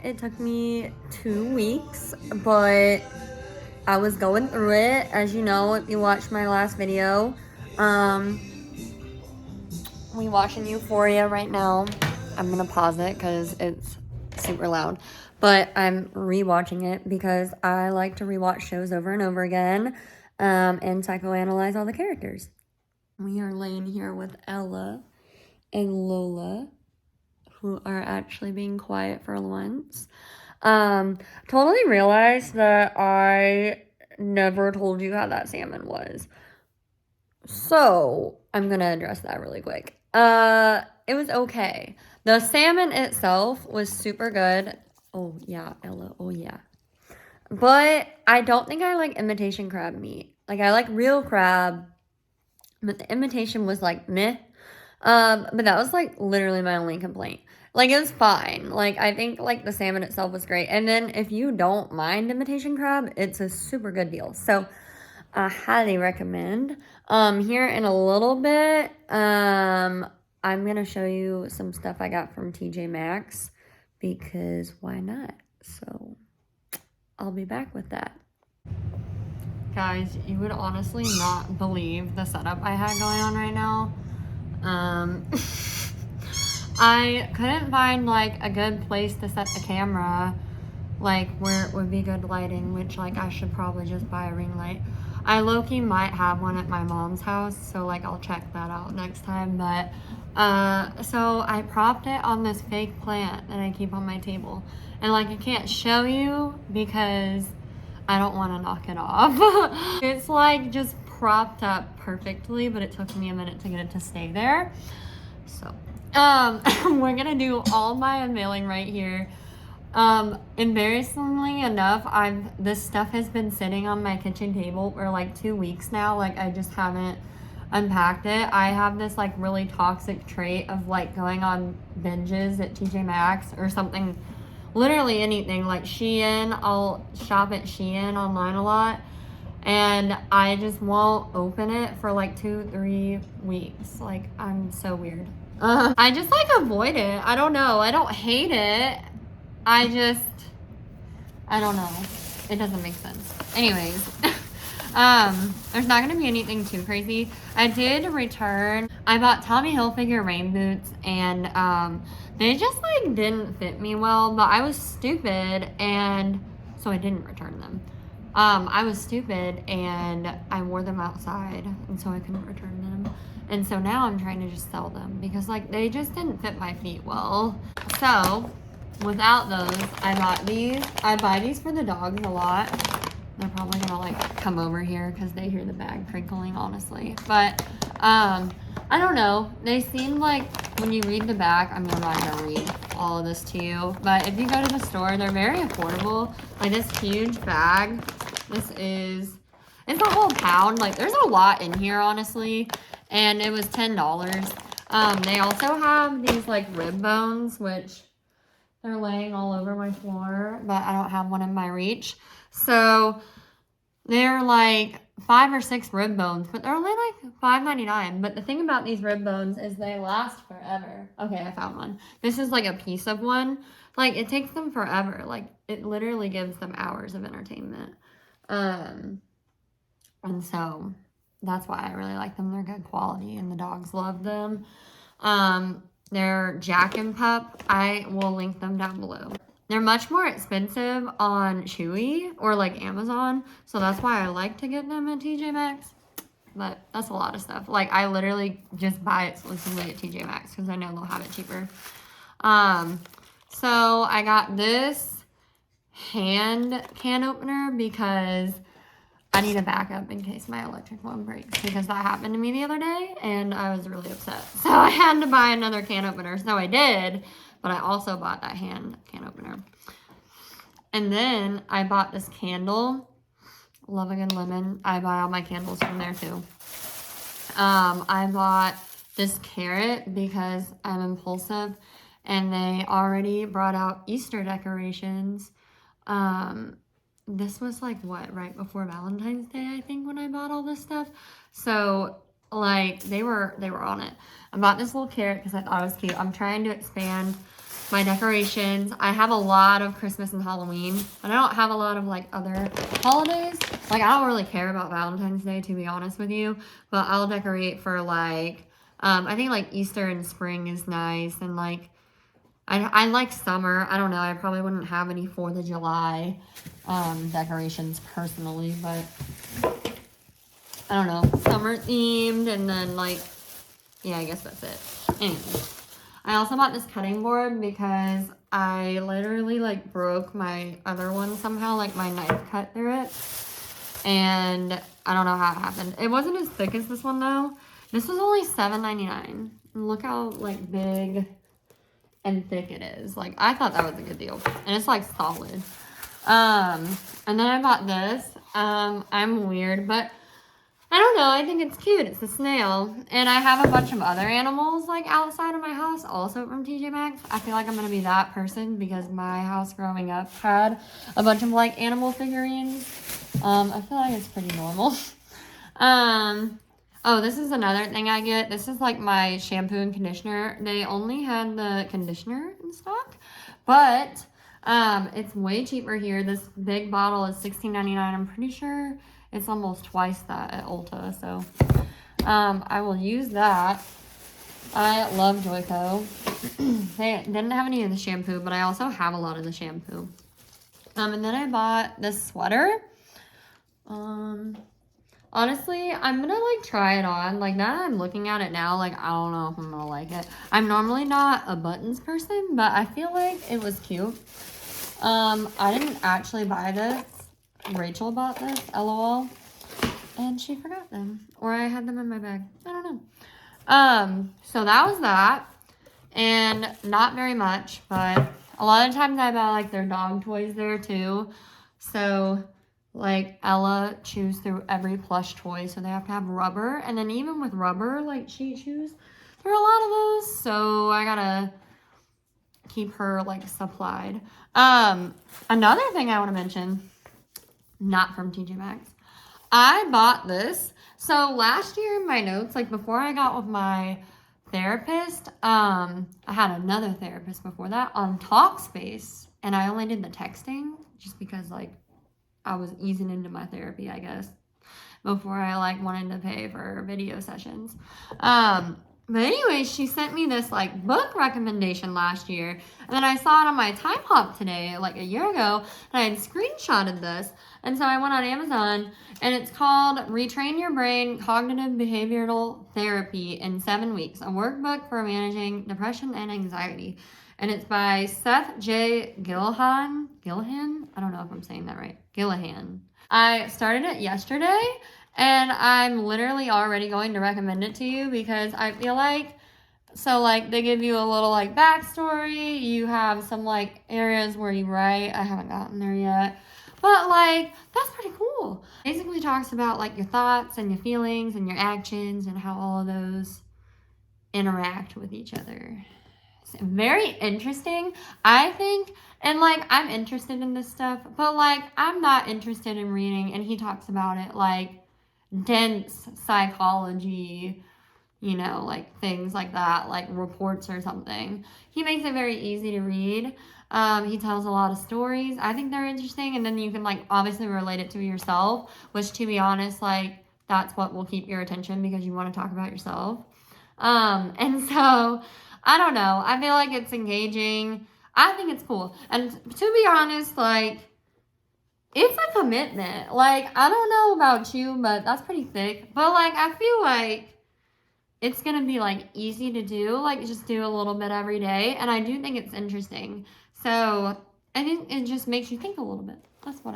it took me 2 weeks, but I was going through it. As you know, if you watched my last video, we watching Euphoria right now. I'm gonna pause it because it's super loud, but I'm rewatching it because I like to rewatch shows over and over again, and psychoanalyze all the characters. We are laying here with Ella and Lola, who are actually being quiet for once. Totally realized that I never told you how that salmon was. So, I'm gonna address that really quick. It was okay. The salmon itself was super good. Oh, yeah, Ella, oh, yeah. But I don't think I like imitation crab meat. Like, I like real crab, but the imitation was like meh. But that was like literally my only complaint. Like, it was fine. Like, I think like the salmon itself was great. And then if you don't mind imitation crab, it's a super good deal. So I highly recommend. Here in a little bit, I'm gonna show you some stuff I got from TJ Maxx because why not? So I'll be back with that. Guys, you would honestly not believe the setup I had going on right now. I couldn't find like a good place to set the camera, like where it would be good lighting, which like I should probably just buy a ring light. I low-key might have one at my mom's house, so like I'll check that out next time. But so I propped it on this fake plant that I keep on my table, and like I can't show you because I don't want to knock it off. It's like just propped up perfectly, but it took me a minute to get it to stay there. So we're gonna do all my unveiling right here. Embarrassingly enough, this stuff has been sitting on my kitchen table for like 2 weeks now. Like, I just haven't unpacked it. I have this like really toxic trait of like going on binges at TJ Maxx or something, literally anything, like Shein. I'll shop at Shein online a lot, and I just won't open it for like 2-3 weeks. Like, I'm so weird. I just like avoid it. I don't know. I don't hate it. I don't know. It doesn't make sense. Anyways, there's not gonna be anything too crazy. I did return. I bought Tommy Hilfiger rain boots, and they just like didn't fit me well. But I was stupid, and so I didn't return them. I was stupid, and I wore them outside, and so I couldn't return them. And so now I'm trying to just sell them because like they just didn't fit my feet well. So without those, I bought these. I buy these for the dogs a lot. They're probably gonna like come over here because they hear the bag crinkling, honestly. But I don't know. They seem like when you read the back, I'm not gonna read all of this to you. But if you go to the store, they're very affordable. Like this huge bag, it's a whole pound. Like there's a lot in here, honestly. And it was $10. They also have these like rib bones, which they're laying all over my floor, but I don't have one in my reach. So they're like 5 or 6 rib bones, but they're only like $5.99. But the thing about these rib bones is they last forever. Okay, I found one. This is like a piece of one. Like it takes them forever. Like it literally gives them hours of entertainment. And so that's why I really like them. They're good quality and the dogs love them. They're Jack and Pup. I will link them down below. They're much more expensive on Chewy or like Amazon. So that's why I like to get them at TJ Maxx. But that's a lot of stuff. Like I literally just buy it exclusively at TJ Maxx because I know they'll have it cheaper. So I got this hand can opener because I need a backup in case my electric one breaks because that happened to me the other day and I was really upset. So I had to buy another can opener. So I did, but I also bought that hand can opener. And then I bought this candle, Love a Good Lemon. I buy all my candles from there too. I bought this carrot because I'm impulsive and they already brought out Easter decorations. This was like what, right before Valentine's Day, I think, when I bought all this stuff. So like they were on it. I bought this little carrot because I thought it was cute. I'm trying to expand my decorations. I have a lot of Christmas and Halloween, and I don't have a lot of like other holidays. Like I don't really care about Valentine's Day, to be honest with you, but I'll decorate for like, I think like Easter and spring is nice, and like, I like summer. I don't know, I probably wouldn't have any 4th of July decorations personally, but I don't know, summer themed, and then like, yeah, I guess that's it. Anyway. I also bought this cutting board because I literally like broke my other one somehow, like my knife cut through it. And I don't know how it happened. It wasn't as thick as this one though. This was only $7.99. And look how like big and thick it is. Like I thought that was a good deal. And it's like solid. And then I bought this. I'm weird, but I don't know, I think it's cute. It's a snail. And I have a bunch of other animals like outside of my house, also from TJ Maxx. I feel like I'm gonna be that person because my house growing up had a bunch of like animal figurines. I feel like it's pretty normal. Oh, this is another thing I get. This is like my shampoo and conditioner. They only had the conditioner in stock, but it's way cheaper here. This big bottle is $16.99. I'm pretty sure it's almost twice that at Ulta, so I will use that. I love Joico. They didn't have any of the shampoo, but I also have a lot of the shampoo. And then I bought this sweater. Honestly, I'm gonna like try it on. Like now that I'm looking at it now, like I don't know if I'm gonna like it. I'm normally not a buttons person, but I feel like it was cute. I didn't actually buy this. Rachel bought this, LOL, and she forgot them, or I had them in my bag. I don't know. So that was that, and not very much, but a lot of times I buy like their dog toys there too. So like Ella chews through every plush toy, so they have to have rubber, and then even with rubber, like she chews through a lot of those. So I gotta keep her like supplied. Another thing I want to mention. Not from TJ Maxx. I bought this. So last year in my notes, like before I got with my therapist, I had another therapist before that on Talkspace, and I only did the texting just because like I was easing into my therapy, I guess, before I like wanted to pay for video sessions. But anyway, she sent me this like book recommendation last year, and then I saw it on my time hop today, like a year ago, and I had screenshotted this. And so I went on Amazon, and it's called Retrain Your Brain Cognitive Behavioral Therapy in 7 Weeks, a workbook for managing depression and anxiety. And it's by Seth J. Gillihan. I don't know if I'm saying that right. Gillihan. I started it yesterday, and I'm literally already going to recommend it to you because I feel like, so like they give you a little like backstory. You have some like areas where you write. I haven't gotten there yet. But like, that's pretty cool. Basically talks about like your thoughts and your feelings and your actions and how all of those interact with each other. It's very interesting, I think. And like, I'm interested in this stuff, but like, I'm not interested in reading, and he talks about it like dense psychology, you know, like things like that, like reports or something. He makes it very easy to read. He tells a lot of stories. I think they're interesting, and then you can like obviously relate it to yourself, which to be honest, like that's what will keep your attention because you want to talk about yourself. And so I don't know. I feel like it's engaging. I think it's cool. And to be honest, like it's a commitment. Like I don't know about you, but that's pretty thick. But like I feel like it's gonna be like easy to do, like just do a little bit every day. And I do think it's interesting. So I think it just makes you think a little bit. That's what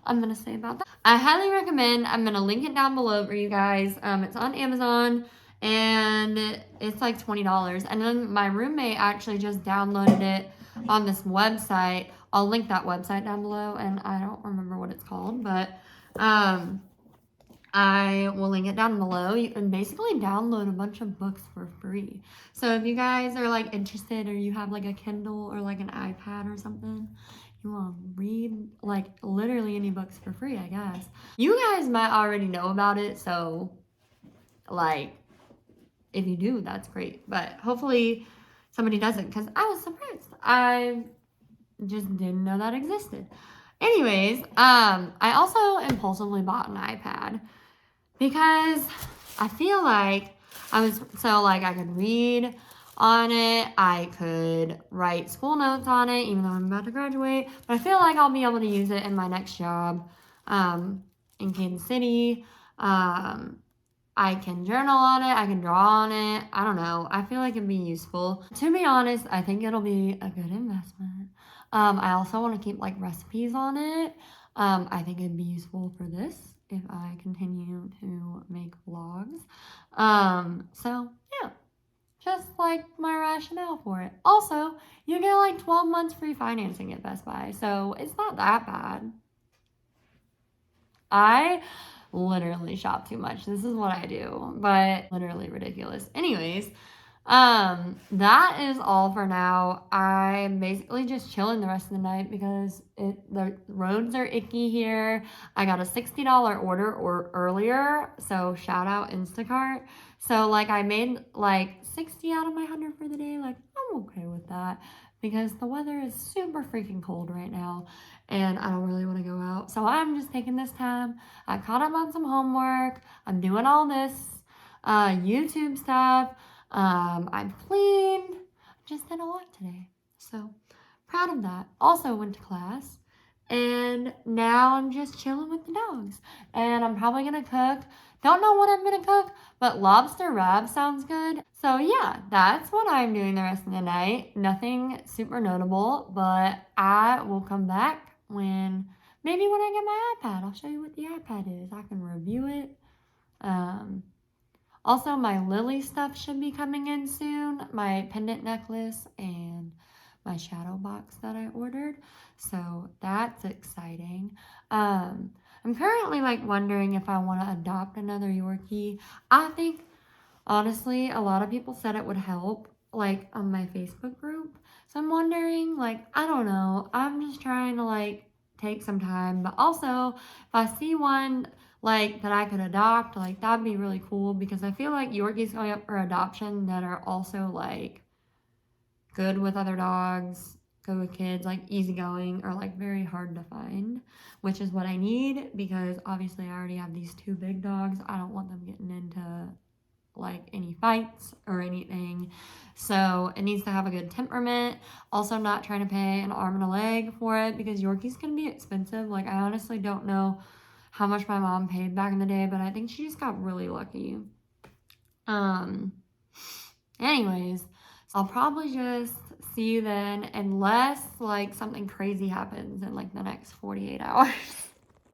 I'm gonna say about that. I highly recommend. I'm gonna link it down below for you guys. It's on Amazon, and it's like $20. And then my roommate actually just downloaded it on this website. I'll link that website down below, and I don't remember what it's called, but I will link it down below. You can basically download a bunch of books for free. So if you guys are like interested, or you have like a Kindle or like an iPad or something, you want to read like literally any books for free, I guess. You guys might already know about it, so like if you do, that's great. But hopefully somebody doesn't, because I was surprised. I just didn't know that existed. Anyways, I also impulsively bought an iPad because I feel like I could read on it, I could write school notes on it, even though I'm about to graduate, but I feel like I'll be able to use it in my next job, in Kansas City. I can journal on it, I can draw on it, I don't know, I feel like it'd be useful. To be honest, I think it'll be a good investment. I also want to keep like recipes on it. I think it'd be useful for this if I continue to make vlogs. So yeah, just like my rationale for it. Also, you get like 12 months free financing at Best Buy, so it's not that bad. I literally shop too much. This is what I do, but literally ridiculous. Anyways, that is all for now. I'm basically just chilling the rest of the night because the roads are icky here. I got a $60 order earlier, so shout out Instacart. So like I made like 60 out of my 100 for the day. Like I'm okay with that because the weather is super freaking cold right now and I don't really want to go out. So I'm just taking this time. I caught up on some homework. I'm doing all this YouTube stuff. I've cleaned. Just did a lot today. So proud of that. Also went to class. And now I'm just chilling with the dogs. And I'm probably going to cook. Don't know what I'm going to cook, but lobster wrap sounds good. So yeah, that's what I'm doing the rest of the night. Nothing super notable, but I will come back maybe when I get my iPad. I'll show you what the iPad is. I can review it. Also, my Lily stuff should be coming in soon. My pendant necklace and my shadow box that I ordered. So that's exciting. I'm currently like wondering if I want to adopt another Yorkie. I think, honestly, a lot of people said it would help, like on my Facebook group. So I'm wondering, like, I don't know. I'm just trying to like take some time. But also, if I see one like that I could adopt, like that'd be really cool because I feel like Yorkies going up for adoption that are also like good with other dogs, good with kids, like easygoing, are like very hard to find, which is what I need because obviously I already have these two big dogs. I don't want them getting into like any fights or anything. So it needs to have a good temperament. Also not trying to pay an arm and a leg for it because Yorkies can be expensive. Like I honestly don't know how much my mom paid back in the day, but I think she just got really lucky. Anyways, I'll probably just see you then unless like something crazy happens in like the next 48 hours.